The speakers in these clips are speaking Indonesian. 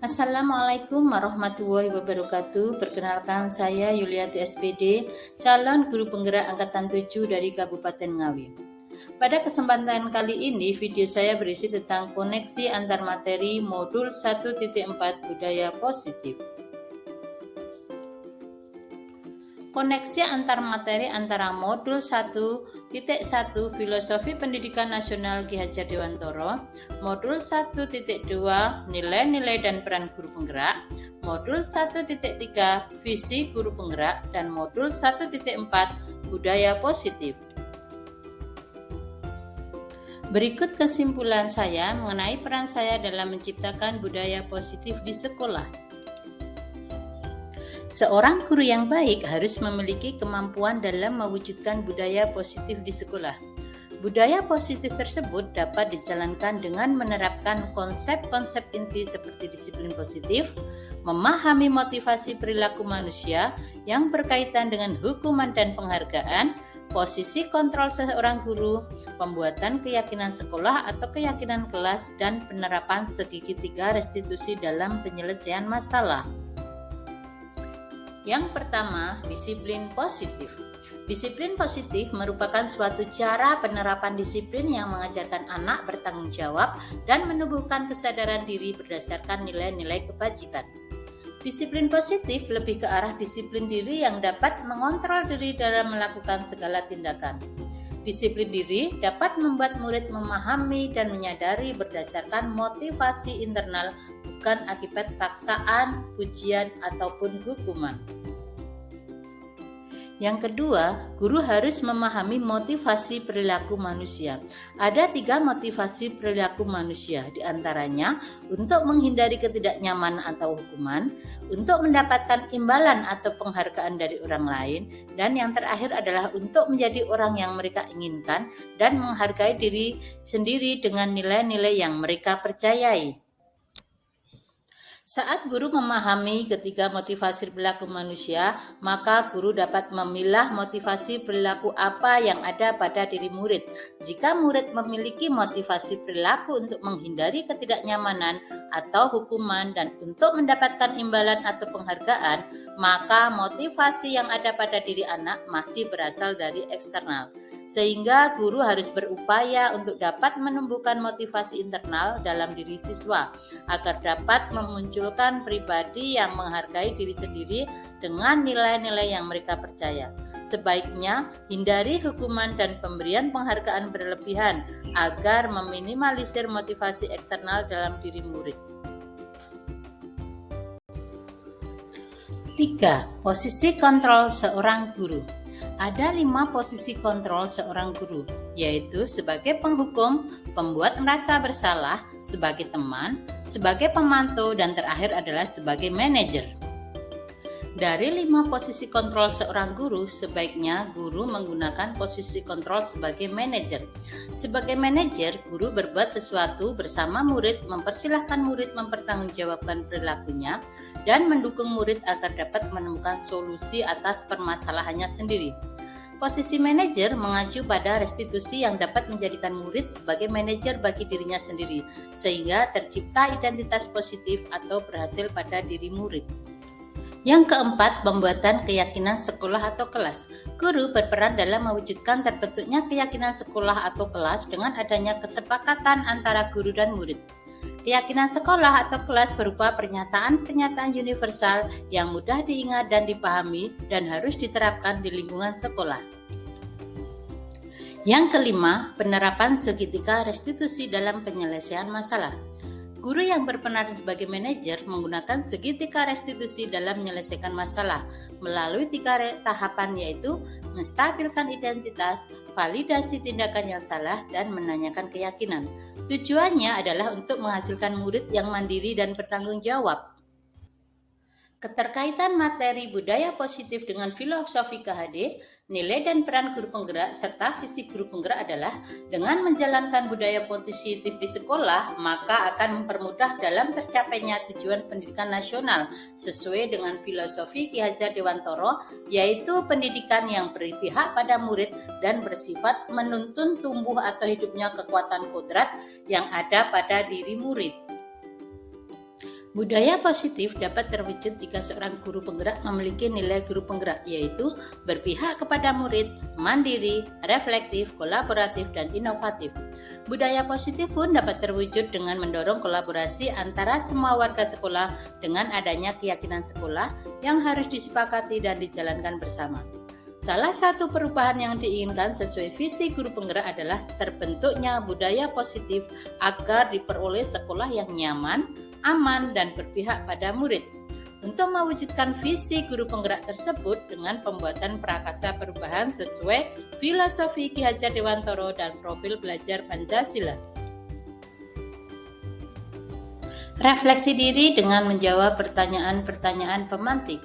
Assalamualaikum warahmatullahi wabarakatuh. Perkenalkan saya Yuliati SPD, calon guru penggerak angkatan 7 dari Kabupaten Ngawi. Pada kesempatan kali ini video saya berisi tentang koneksi antar materi modul 1.4 budaya positif. Koneksi antar materi antara modul 1.1 Filosofi Pendidikan Nasional Ki Hajar Dewantoro, modul 1.2 Nilai-nilai dan peran guru penggerak, modul 1.3 Visi guru penggerak, dan modul 1.4 Budaya positif. Berikut kesimpulan saya mengenai peran saya dalam menciptakan budaya positif di sekolah. Seorang guru yang baik harus memiliki kemampuan dalam mewujudkan budaya positif di sekolah. Budaya positif tersebut dapat dijalankan dengan menerapkan konsep-konsep inti seperti disiplin positif, memahami motivasi perilaku manusia yang berkaitan dengan hukuman dan penghargaan, posisi kontrol seorang guru, pembuatan keyakinan sekolah atau keyakinan kelas, dan penerapan segitiga restitusi dalam penyelesaian masalah. Yang pertama, disiplin positif. Disiplin positif merupakan suatu cara penerapan disiplin yang mengajarkan anak bertanggung jawab dan menumbuhkan kesadaran diri berdasarkan nilai-nilai kebajikan. Disiplin positif lebih ke arah disiplin diri yang dapat mengontrol diri dalam melakukan segala tindakan. Disiplin diri dapat membuat murid memahami dan menyadari berdasarkan motivasi internal, bukan akibat paksaan, pujian, ataupun hukuman. Yang kedua, guru harus memahami motivasi perilaku manusia. Ada 3 motivasi perilaku manusia, diantaranya untuk menghindari ketidaknyamanan atau hukuman, untuk mendapatkan imbalan atau penghargaan dari orang lain, dan yang terakhir adalah untuk menjadi orang yang mereka inginkan dan menghargai diri sendiri dengan nilai-nilai yang mereka percayai. Saat guru memahami ketiga motivasi perilaku manusia, maka guru dapat memilah motivasi perilaku apa yang ada pada diri murid. Jika murid memiliki motivasi perilaku untuk menghindari ketidaknyamanan atau hukuman dan untuk mendapatkan imbalan atau penghargaan, maka motivasi yang ada pada diri anak masih berasal dari eksternal. Sehingga guru harus berupaya untuk dapat menumbuhkan motivasi internal dalam diri siswa agar dapat memunculkan pribadi yang menghargai diri sendiri dengan nilai-nilai yang mereka percaya. Sebaiknya hindari hukuman dan pemberian penghargaan berlebihan agar meminimalisir motivasi eksternal dalam diri murid. 3. Posisi kontrol seorang guru. Ada 5 posisi kontrol seorang guru, yaitu sebagai penghukum, pembuat merasa bersalah, sebagai teman, sebagai pemantau, dan terakhir adalah sebagai manajer. Dari 5 posisi kontrol seorang guru, sebaiknya guru menggunakan posisi kontrol sebagai manajer. Sebagai manajer, guru berbuat sesuatu bersama murid, mempersilahkan murid mempertanggungjawabkan perilakunya, dan mendukung murid agar dapat menemukan solusi atas permasalahannya sendiri. Posisi manajer mengacu pada restitusi yang dapat menjadikan murid sebagai manajer bagi dirinya sendiri, sehingga tercipta identitas positif atau berhasil pada diri murid. Yang keempat, pembuatan keyakinan sekolah atau kelas. Guru berperan dalam mewujudkan terbentuknya keyakinan sekolah atau kelas dengan adanya kesepakatan antara guru dan murid. Keyakinan sekolah atau kelas berupa pernyataan-pernyataan universal yang mudah diingat dan dipahami dan harus diterapkan di lingkungan sekolah. Yang kelima, penerapan segitiga restitusi dalam penyelesaian masalah. Guru yang berperan sebagai manajer menggunakan segitiga restitusi dalam menyelesaikan masalah melalui 3 tahapan, yaitu menstabilkan identitas, validasi tindakan yang salah, dan menanyakan keyakinan. Tujuannya adalah untuk menghasilkan murid yang mandiri dan bertanggung jawab. Keterkaitan materi budaya positif dengan filosofi KHD, nilai dan peran guru penggerak, serta visi guru penggerak adalah dengan menjalankan budaya positif di sekolah, maka akan mempermudah dalam tercapainya tujuan pendidikan nasional sesuai dengan filosofi Ki Hajar Dewantoro, yaitu pendidikan yang berpihak pada murid dan bersifat menuntun tumbuh atau hidupnya kekuatan kodrat yang ada pada diri murid. Budaya positif dapat terwujud jika seorang guru penggerak memiliki nilai guru penggerak, yaitu berpihak kepada murid, mandiri, reflektif, kolaboratif, dan inovatif. Budaya positif pun dapat terwujud dengan mendorong kolaborasi antara semua warga sekolah dengan adanya keyakinan sekolah yang harus disepakati dan dijalankan bersama. Salah satu perubahan yang diinginkan sesuai visi guru penggerak adalah terbentuknya budaya positif agar diperoleh sekolah yang nyaman, aman, dan berpihak pada murid. Untuk mewujudkan visi guru penggerak tersebut dengan pembuatan prakasa perubahan sesuai filosofi Ki Hajar Dewantoro dan profil belajar Pancasila. Refleksi diri dengan menjawab pertanyaan-pertanyaan pemantik.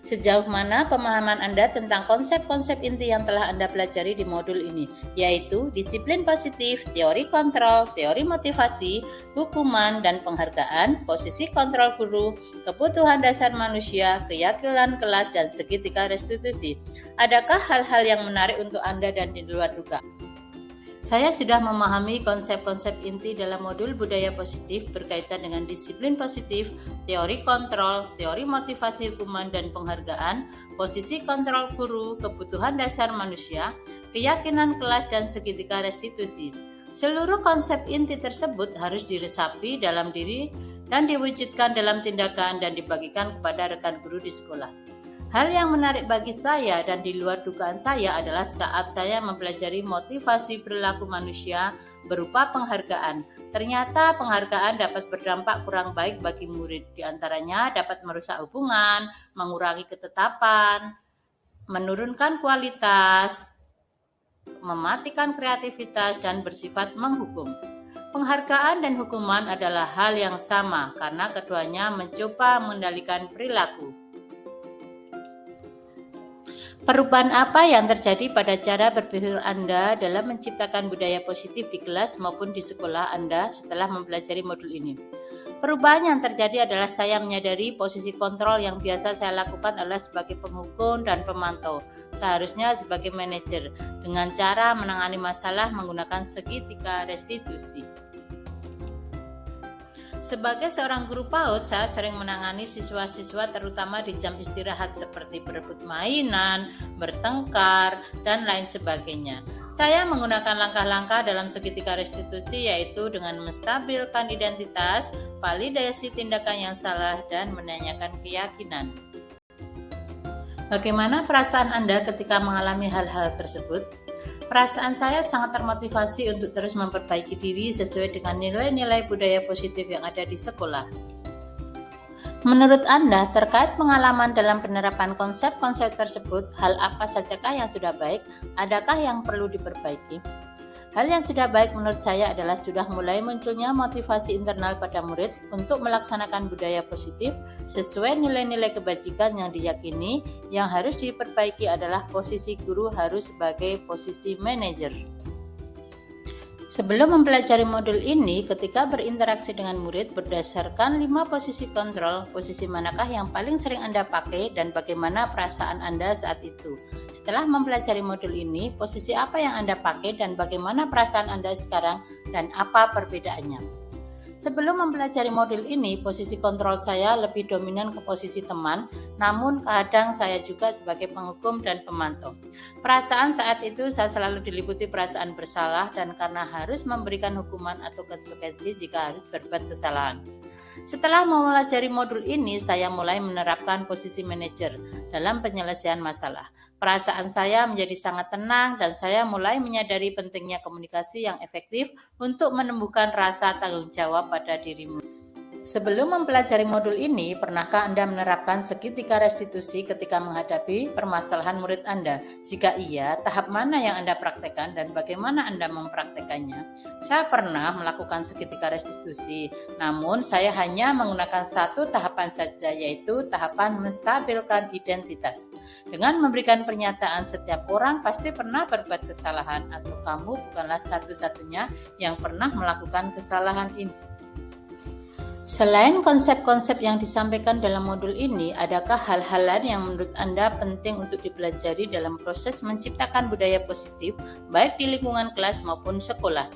Sejauh mana pemahaman Anda tentang konsep-konsep inti yang telah Anda pelajari di modul ini, yaitu disiplin positif, teori kontrol, teori motivasi, hukuman dan penghargaan, posisi kontrol guru, kebutuhan dasar manusia, keyakinan kelas, dan segitiga restitusi. Adakah hal-hal yang menarik untuk Anda dan di luar duga? Saya sudah memahami konsep-konsep inti dalam modul budaya positif berkaitan dengan disiplin positif, teori kontrol, teori motivasi hukuman dan penghargaan, posisi kontrol guru, kebutuhan dasar manusia, keyakinan kelas, dan segitiga restitusi. Seluruh konsep inti tersebut harus diresapi dalam diri dan diwujudkan dalam tindakan dan dibagikan kepada rekan guru di sekolah. Hal yang menarik bagi saya dan di luar dugaan saya adalah saat saya mempelajari motivasi perilaku manusia berupa penghargaan. Ternyata penghargaan dapat berdampak kurang baik bagi murid, di antaranya dapat merusak hubungan, mengurangi ketetapan, menurunkan kualitas, mematikan kreativitas, dan bersifat menghukum. Penghargaan dan hukuman adalah hal yang sama karena keduanya mencoba mengendalikan perilaku. Perubahan apa yang terjadi pada cara berpikir Anda dalam menciptakan budaya positif di kelas maupun di sekolah Anda setelah mempelajari modul ini? Perubahan yang terjadi adalah saya menyadari posisi kontrol yang biasa saya lakukan adalah sebagai penghukum dan pemantau, seharusnya sebagai manajer, dengan cara menangani masalah menggunakan segitiga restitusi. Sebagai seorang guru PAUD, saya sering menangani siswa-siswa terutama di jam istirahat seperti berebut mainan, bertengkar, dan lain sebagainya. Saya menggunakan langkah-langkah dalam segitiga restitusi, yaitu dengan menstabilkan identitas, validasi tindakan yang salah, dan menanyakan keyakinan. Bagaimana perasaan Anda ketika mengalami hal-hal tersebut? Perasaan saya sangat termotivasi untuk terus memperbaiki diri sesuai dengan nilai-nilai budaya positif yang ada di sekolah. Menurut Anda, terkait pengalaman dalam penerapan konsep-konsep tersebut, hal apa sajakah yang sudah baik? Adakah yang perlu diperbaiki? Hal yang sudah baik menurut saya adalah sudah mulai munculnya motivasi internal pada murid untuk melaksanakan budaya positif sesuai nilai-nilai kebajikan yang diyakini. Yang harus diperbaiki adalah posisi guru harus sebagai posisi manajer. Sebelum mempelajari modul ini, ketika berinteraksi dengan murid berdasarkan 5 posisi kontrol, posisi manakah yang paling sering Anda pakai dan bagaimana perasaan Anda saat itu? Setelah mempelajari modul ini, posisi apa yang Anda pakai dan bagaimana perasaan Anda sekarang dan apa perbedaannya? Sebelum mempelajari modul ini, posisi kontrol saya lebih dominan ke posisi teman, namun kadang saya juga sebagai penghukum dan pemantau. Perasaan saat itu saya selalu diliputi perasaan bersalah dan karena harus memberikan hukuman atau konsekuensi jika harus berbuat kesalahan. Setelah mempelajari modul ini, saya mulai menerapkan posisi manajer dalam penyelesaian masalah. Perasaan saya menjadi sangat tenang dan saya mulai menyadari pentingnya komunikasi yang efektif untuk menumbuhkan rasa tanggung jawab pada dirimu. Sebelum mempelajari modul ini, pernahkah Anda menerapkan segitiga restitusi ketika menghadapi permasalahan murid Anda? Jika iya, tahap mana yang Anda praktekkan dan bagaimana Anda mempraktekannya? Saya pernah melakukan segitiga restitusi, namun saya hanya menggunakan satu tahapan saja, yaitu tahapan menstabilkan identitas. Dengan memberikan pernyataan setiap orang pasti pernah berbuat kesalahan atau kamu bukanlah satu-satunya yang pernah melakukan kesalahan ini. Selain konsep-konsep yang disampaikan dalam modul ini, adakah hal-hal lain yang menurut Anda penting untuk dipelajari dalam proses menciptakan budaya positif, baik di lingkungan kelas maupun sekolah?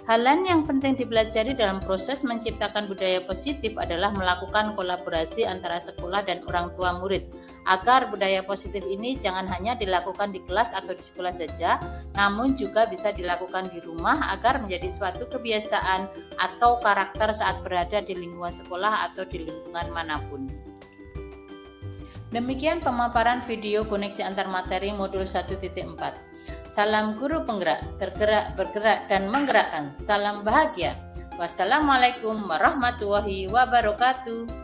Hal lain yang penting dipelajari dalam proses menciptakan budaya positif adalah melakukan kolaborasi antara sekolah dan orang tua murid, agar budaya positif ini jangan hanya dilakukan di kelas atau di sekolah saja, namun juga bisa dilakukan di rumah agar menjadi suatu kebiasaan atau karakter saat berada di lingkungan sekolah atau di lingkungan manapun. Demikian pemaparan video koneksi antar materi modul 1.4. Salam guru penggerak, tergerak, bergerak, dan menggerakkan. Salam bahagia. Wassalamualaikum warahmatullahi wabarakatuh.